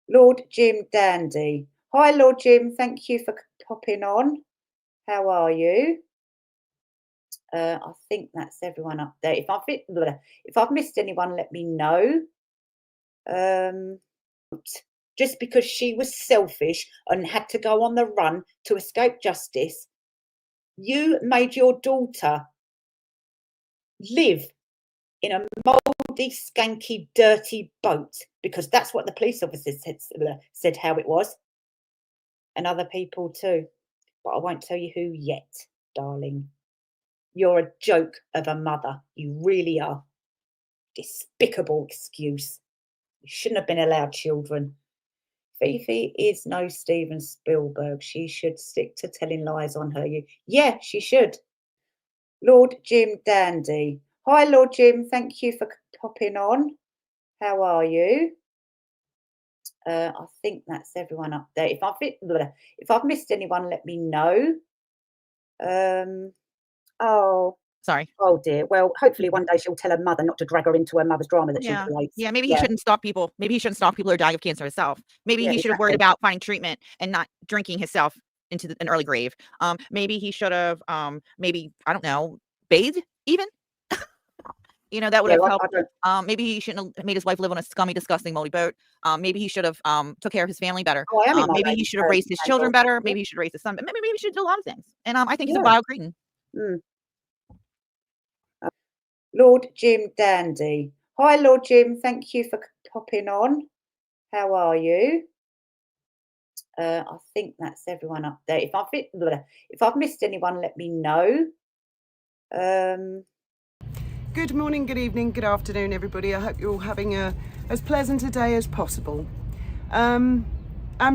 Lord Jim Dandy. Hi, Lord Jim. Thank you for popping on. How are you? I think that's everyone up there. If I've missed anyone, let me know. Um, just because she was selfish and had to go on the run to escape justice, you made your daughter live in a mouldy, skanky, dirty boat because that's what the police officers said how it was, and other people too. But I won't tell you who yet, darling. You're a joke of a mother. You really are. Despicable excuse. You shouldn't have been allowed children. Fifi is no Steven Spielberg. She should stick to telling lies on her. Yeah, she should. Lord Jim Dandy. Hi, Lord Jim. Thank you for popping on. How are you? I think that's everyone up there. If I've missed anyone, let me know. Oh, Sorry. oh dear. Well, hopefully one day she'll tell her mother not to drag her into her mother's drama that she creates. Yeah, maybe he shouldn't stop people. Maybe he shouldn't stop people who are dying of cancer himself. Maybe he should have worried about finding treatment and not drinking himself into an early grave. Maybe he should have, maybe, I don't know, bathed even. That would have helped. Maybe he shouldn't have made his wife live on a scummy, disgusting, moldy boat. Maybe he should have took care of his family better. Maybe he should have raised his children better. Maybe he should raise his son. Maybe he should do a lot of things. And I think he's a vile cretin. Lord Jim Dandy. Hi, Lord Jim. Thank you for popping on. How are you? I think that's everyone up there. If I've missed anyone, let me know. Good morning, good evening, good afternoon, everybody. I hope you're all having as pleasant a day as possible. I'm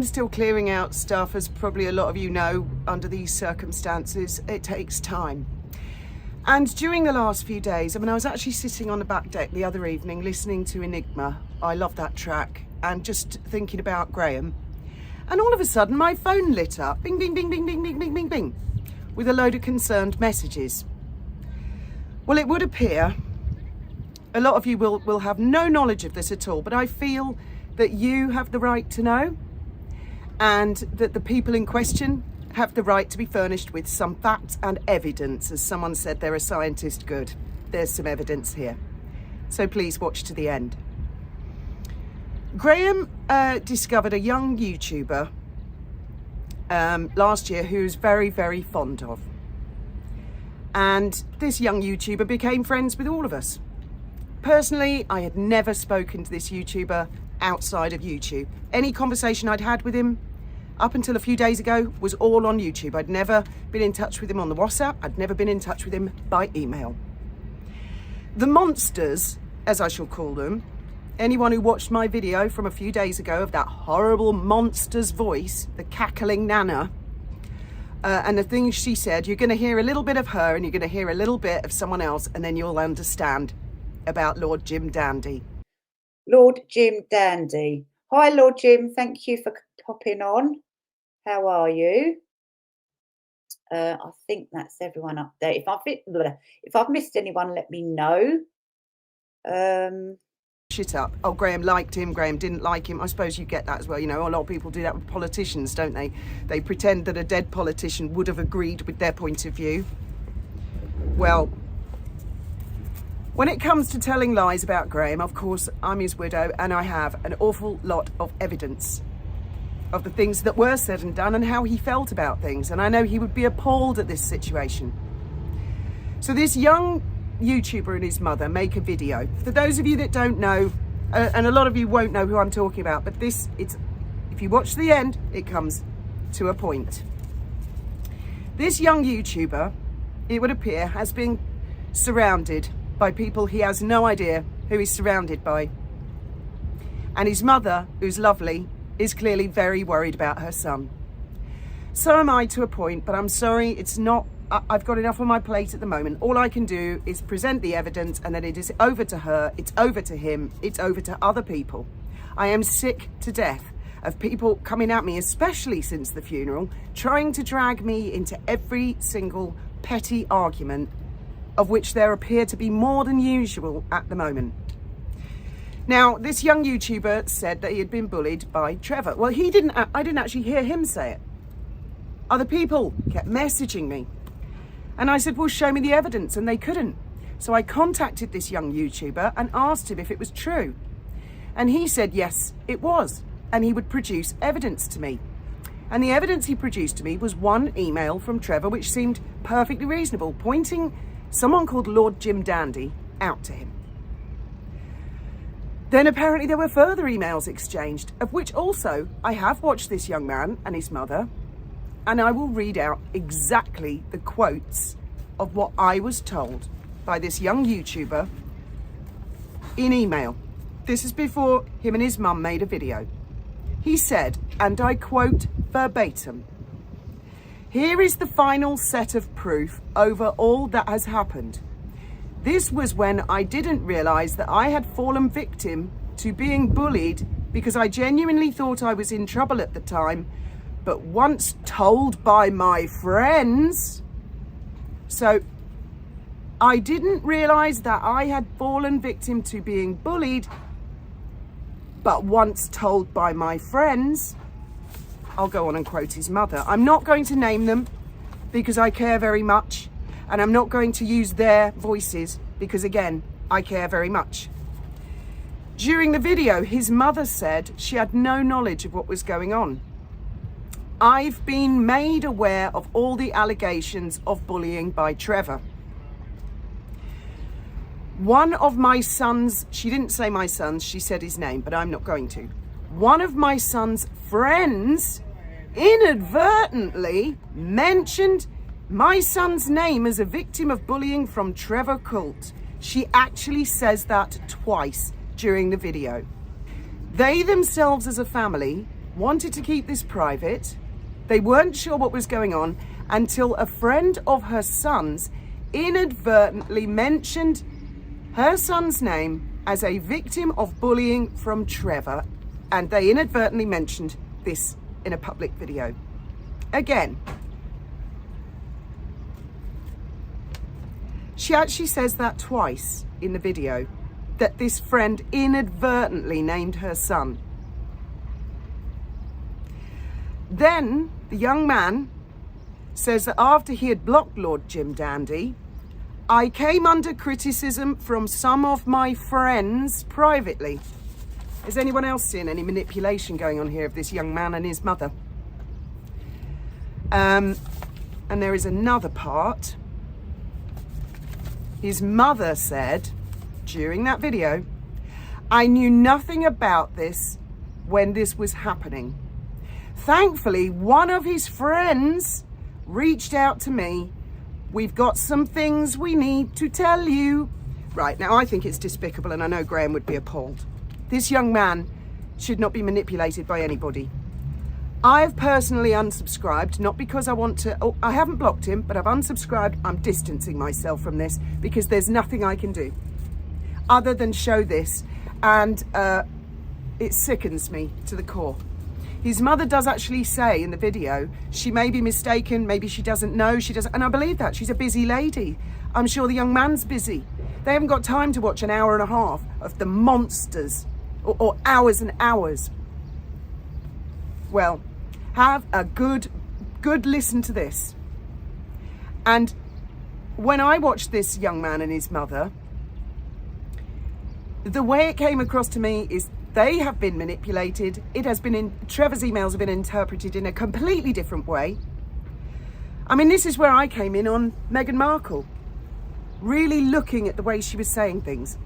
still clearing out stuff, as probably a lot of you know. Under these circumstances, it takes time. And during the last few days, I was actually sitting on the back deck the other evening listening to Enigma. I love that track, and just thinking about Graham. And all of a sudden, my phone lit up, bing, bing, bing, bing, bing, bing, bing, bing, bing, with a load of concerned messages. Well, it would appear a lot of you will have no knowledge of this at all, but I feel that you have the right to know, and that the people in question have the right to be furnished with some facts and evidence. As someone said, they're a scientist. Good. There's some evidence here. So please watch to the end. Graham discovered a young YouTuber last year who he was very, very fond of. And this young YouTuber became friends with all of us. Personally, I had never spoken to this YouTuber outside of YouTube. Any conversation I'd had with him up until a few days ago was all on YouTube. I'd never been in touch with him on the WhatsApp. I'd never been in touch with him by email. The monsters, as I shall call them, anyone who watched my video from a few days ago of that horrible monster's voice, the cackling Nana, and the things she said, you're going to hear a little bit of her and you're going to hear a little bit of someone else, and then you'll understand about Lord Jim Dandy. Lord Jim Dandy. Hi, Lord Jim. Thank you for popping on. How are you? I think that's everyone up there. If I've missed anyone, let me know. Shit up. Oh, Graham liked him, Graham didn't like him. I suppose you get that as well. A lot of people do that with politicians, don't they? They pretend that a dead politician would have agreed with their point of view. Well, when it comes to telling lies about Graham, of course, I'm his widow, and I have an awful lot of evidence of the things that were said and done and how he felt about things. And I know he would be appalled at this situation. So this young YouTuber and his mother make a video. For those of you that don't know, and a lot of you won't know who I'm talking about, but if you watch the end, it comes to a point. This young YouTuber, it would appear, has been surrounded by people he has no idea who he's surrounded by. And his mother, who's lovely, is clearly very worried about her son. So am I, to a point, but I'm sorry, I've got enough on my plate at the moment. All I can do is present the evidence, and then it is over to her, it's over to him, it's over to other people. I am sick to death of people coming at me, especially since the funeral, trying to drag me into every single petty argument, of which there appear to be more than usual at the moment. Now, this young YouTuber said that he had been bullied by Trevor. Well, I didn't actually hear him say it. Other people kept messaging me. And I said, well, show me the evidence. And they couldn't. So I contacted this young YouTuber and asked him if it was true. And he said, yes, it was. And he would produce evidence to me. And the evidence he produced to me was one email from Trevor, which seemed perfectly reasonable, pointing someone called Lord Jim Dandy out to him. Then apparently there were further emails exchanged, of which also I have watched this young man and his mother, and I will read out exactly the quotes of what I was told by this young YouTuber in email. This is before him and his mum made a video. He said, and I quote verbatim, "Here is the final set of proof over all that has happened. This was when I didn't realise that I had fallen victim to being bullied because I genuinely thought I was in trouble at the time, but once told by my friends..." So I didn't realise that I had fallen victim to being bullied, but once told by my friends. I'll go on and quote his mother. I'm not going to name them because I care very much, and I'm not going to use their voices because, again, I care very much. During the video, his mother said she had no knowledge of what was going on. I've been made aware of all the allegations of bullying by Trevor. One of my sons, she didn't say my sons, she said his name, but I'm not going to. One of my son's friends inadvertently mentioned my son's name as a victim of bullying from Trevor Cult. She actually says that twice during the video. They themselves as a family wanted to keep this private. They weren't sure what was going on until a friend of her son's inadvertently mentioned her son's name as a victim of bullying from Trevor, and they inadvertently mentioned this in a public video. Again, she actually says that twice in the video, that this friend inadvertently named her son. Then the young man says that after he had blocked Lord Jim Dandy, I came under criticism from some of my friends privately. Is anyone else seeing any manipulation going on here of this young man and his mother? And there is another part. His mother said during that video, I knew nothing about this when this was happening. Thankfully, one of his friends reached out to me. We've got some things we need to tell you. Right, now I think it's despicable, and I know Graham would be appalled. This young man should not be manipulated by anybody. I've personally unsubscribed, not because I want to, I haven't blocked him, but I've unsubscribed. I'm distancing myself from this because there's nothing I can do other than show this, and it sickens me to the core. His mother does actually say in the video, she may be mistaken, maybe she doesn't know, and I believe that. She's a busy lady. I'm sure the young man's busy. They haven't got time to watch an hour and a half of the monsters, or hours and hours. Well, have a good listen to this. And when I watched this young man and his mother, the way it came across to me is they have been manipulated. It has been Trevor's emails have been interpreted in a completely different way. I mean, this is where I came in on Meghan Markle, really looking at the way she was saying things.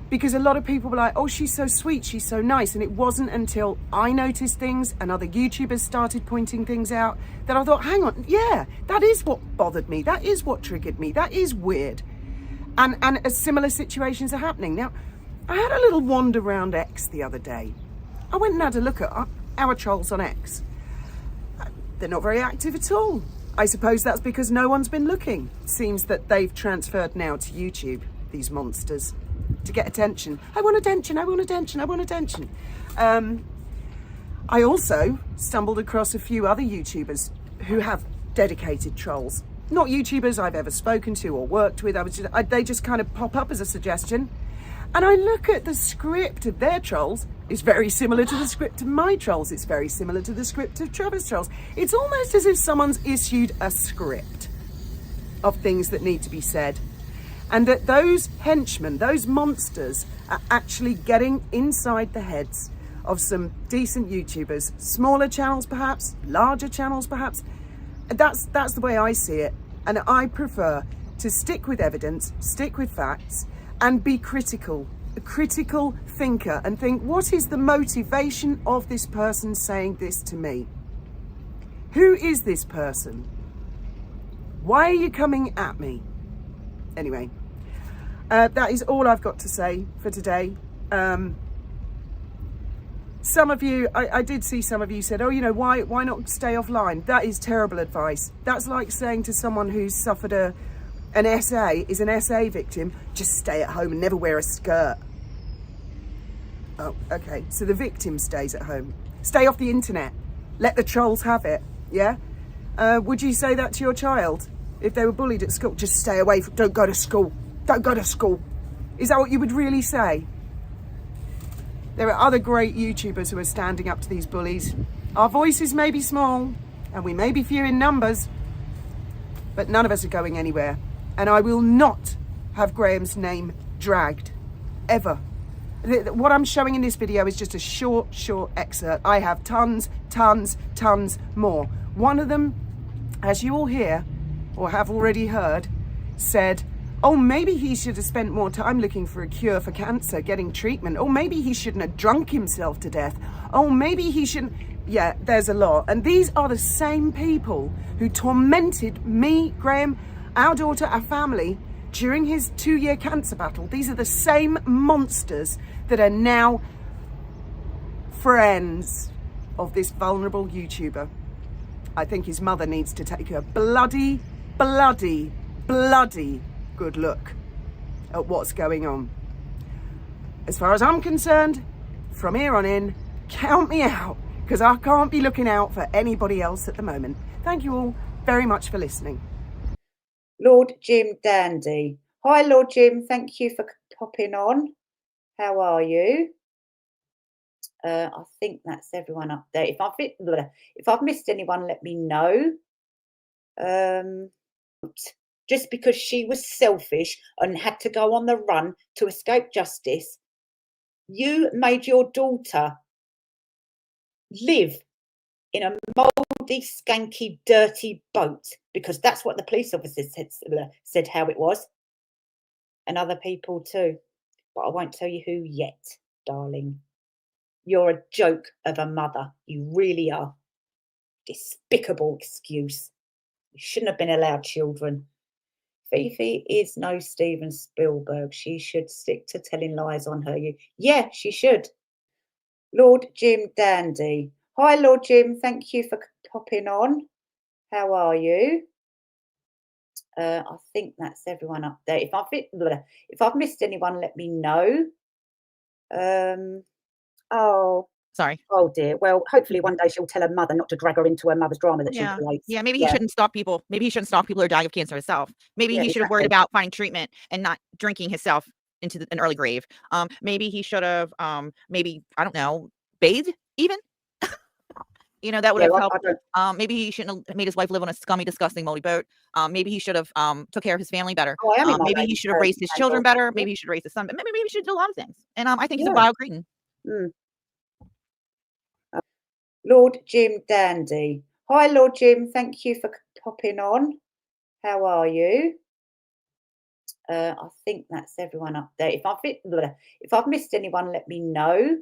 Because a lot of people were like, oh, she's so sweet, she's so nice. And it wasn't until I noticed things and other YouTubers started pointing things out that I thought, hang on, yeah, that is what bothered me. That is what triggered me. That is weird. And similar situations are happening. Now, I had a little wander around X the other day. I went and had a look at our trolls on X. They're not very active at all. I suppose that's because no one's been looking. It seems that they've transferred now to YouTube, these monsters, to get attention. I want attention, I want attention, I want attention. I also stumbled across a few other YouTubers who have dedicated trolls. Not YouTubers I've ever spoken to or worked with. They just kind of pop up as a suggestion. And I look at the script of their trolls. It's very similar to the script of my trolls. It's very similar to the script of Trevor's trolls. It's almost as if someone's issued a script of things that need to be said. And that those henchmen, those monsters, are actually getting inside the heads of some decent YouTubers. Smaller channels perhaps, larger channels perhaps. That's the way I see it. And I prefer to stick with evidence, stick with facts, and be critical, a critical thinker, and think, what is the motivation of this person saying this to me? Who is this person? Why are you coming at me? Anyway, that is all I've got to say for today. Some of you, I did see some of you said, oh, you know, why not stay offline? That is terrible advice. That's like saying to someone who's suffered an SA victim, just stay at home and never wear a skirt. Oh, okay. So the victim stays at home. Stay off the internet. Let the trolls have it. Yeah? Would you say that to your child? If they were bullied at school, just stay away from, don't go to school. Don't go to school. Is that what you would really say? There are other great YouTubers who are standing up to these bullies. Our voices may be small and we may be few in numbers, but none of us are going anywhere. And I will not have Graham's name dragged, ever. What I'm showing in this video is just a short excerpt. I have tons more. One of them, as you all hear, or have already heard, said, oh, maybe he should have spent more time looking for a cure for cancer, getting treatment. Or maybe he shouldn't have drunk himself to death. Oh, maybe he shouldn't. Yeah, there's a lot. And these are the same people who tormented me, Graham, our daughter, our family, during his 2-year cancer battle. These are the same monsters that are now friends of this vulnerable YouTuber. I think his mother needs to take a bloody good look at what's going on. As far as I'm concerned, from here on in, count me out, because I can't be looking out for anybody else at the moment. Thank you all very much for listening. Lord Jim Dandy. Hi, Lord Jim. Thank you for popping on. How are you? I think that's everyone up there. If I've missed anyone, let me know. Just because she was selfish and had to go on the run to escape justice, you made your daughter live in a mouldy, skanky, dirty boat, because that's what the police officers said how it was, and other people too. But I won't tell you who yet, darling. You're a joke of a mother. You really are. Despicable excuse. You shouldn't have been allowed children. Fifi is no Steven Spielberg. She should stick to telling lies on her. Yeah, she should. Lord Jim Dandy. Hi, Lord Jim. Thank you for popping on. How are you? I think that's everyone up there. If I've missed anyone, let me know. Sorry. Oh dear. Well, hopefully one day she'll tell her mother not to drag her into her mother's drama that she creates. Yeah, maybe he shouldn't stalk people. Maybe he shouldn't stalk people who are dying of cancer himself. Maybe he should have worried about finding treatment and not drinking himself into an early grave. Maybe he should have, maybe, I don't know, bathed even. You know, that would have helped. Maybe he shouldn't have made his wife live on a scummy, disgusting, moldy boat. Maybe he should have took care of his family better. Maybe he should have raised his children better. Maybe he should raise his son. Maybe he should do a lot of things. And I think he's a vile cretin. Lord Jim Dandy. Hi, Lord Jim. Thank you for popping on. How are you? I think that's everyone up there. If I've missed anyone, let me know.